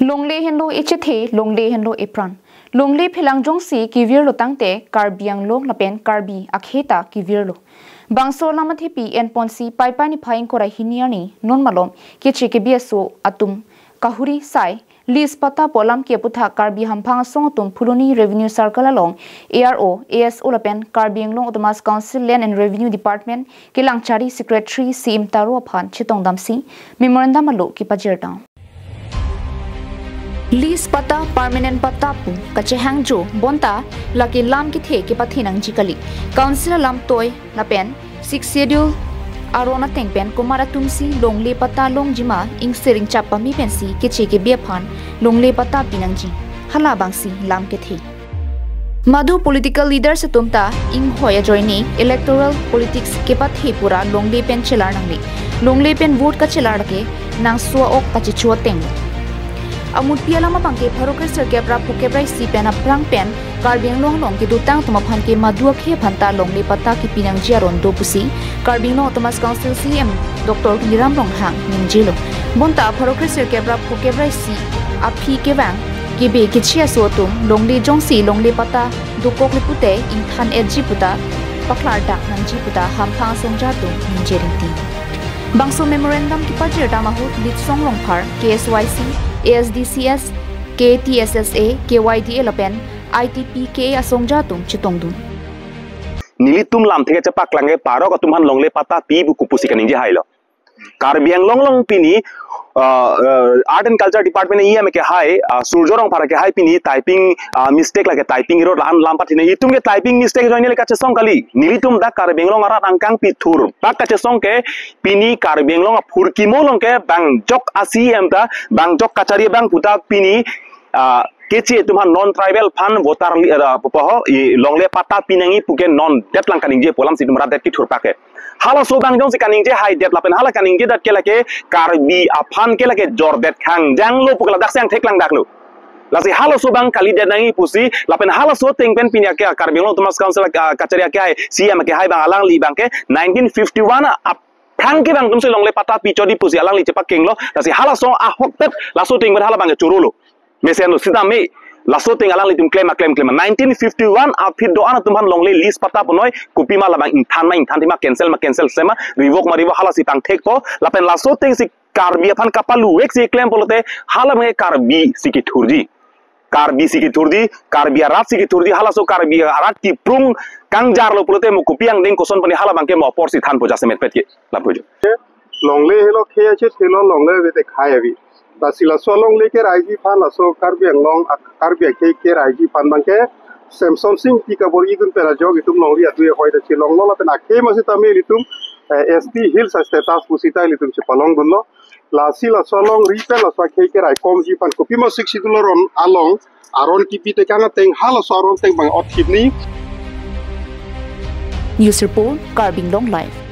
longle hendo echethe longle hendo aphan longle phelang jongsi kivir lo tangte karbiang lo lapen karbi akheta kivir lo bangso lamathi pi en ponsi pai ni phaing korai hiniani non malom keche kebe so atum kahuri sai lis patta polam ke putha karbi hamphang song tum phuloni revenue circle along aro aso lapen karbiang long autonomous council land and revenue department ke langchari secretary sim taro aphan chitong damsi memorandum alo ki pajerta lis patta permanent patta pu kache hangjo bonta laki lam ki the ke pathinang jikali council alamtoi lapen Sixth Shedule aron ateng pen kumara tumsi longle patta longjima ing sering chapa mi pensi keche kebe aphan longle patta pinangji hala bangsi lam ke the madu political leaders tumta ing hoya joini electoral politics ke pathe pura longle pen chelar nangli longle pen vote ka chelar ke nang suwa ok ka chichuwa teng amut pialama bangke pharokre serke pra pukebrai si pen aprang pen karbiang long ki dutang tuma phan ke madua khe phanta longle patta ki pinang jiaron do pusi karbiang long autonomous council cm dr niram ronghang ningjelo bonta pharokre serke pra pukebrai si aphi ke wang kebe kichia so tum longle jongsi longle patta dukok lipute ingthan edji puta paklar dak nangji puta hamphang songja tum ninjerinti bangso memorandum ki pajerta mahu lit songlong phar KSYC ASDCS, KTSSA, KYDA lapen, ITPK asongja tum chitongdum. Nilitum lam theke cepak lange paro ka tumhan longle patta pi bu kupusi kaning je hailo. Karbiang long pini art and culture department iya me ke hai surjorong para ke hai pini typing mistake lage typing ro lam pathine itum ke typing mistake joine le kache song kali nilitum da karbiang long ara angkang pi thur pak kache song ke pini karbiang long phurki molong ke bang jok asiem da bang jok kachari bang puta pini keche tuman non tribal fan voter poho longle patta pinangi puke non det lang kaning je polam situm radet ki thur pake hala so bang jong si kaning je hai det lapen hala kaning je dat ke lake karbi aphan ke lake jor det khang jang lo pukla dak sang theklang dak lo lasi hala so bang kali det nangi pusi lapen hala so teng pen pinya ke karbi lo tumas council kacharia ke hai cm ke hai bang alang li bang ke 1951 Prang ke bang tumse longle patta pi chodi pusi alang li cepak kenglo lasi hala so ahok tet laso teng ber hala bang churulo meseno sida me laso teng alang li tum claim 1951 afid do ana tumhan longle list patta ponoi kopi ma labang inthan ma cancel sema revoke ma hala si tang thek po lapen laso teng si karbi aphan kapalu ek si claim polote hala me karbi siki thurji karbi arat siki thurji hala so karbi arat ti prung kangjar lo polote mo kopi ang ding koson pani hala bangke mo por si than poja semet pet ke lapojo longle helo kheche thelo longle vete khayabi tasila solong leke raiji phan aso karbiang long karbi ke raiji phan bangke samson sing tika bor idun pera jog itum longri atu e hoida chi long la pen akhe mase tamil itum st hills status pusita litum chi palong bunno la sila solong ripel aso ke rai kom ji pan kopi mo Sixth Shedule ron along aron kipi te kana teng hala so aron teng bang othibni News report Karbing Long Life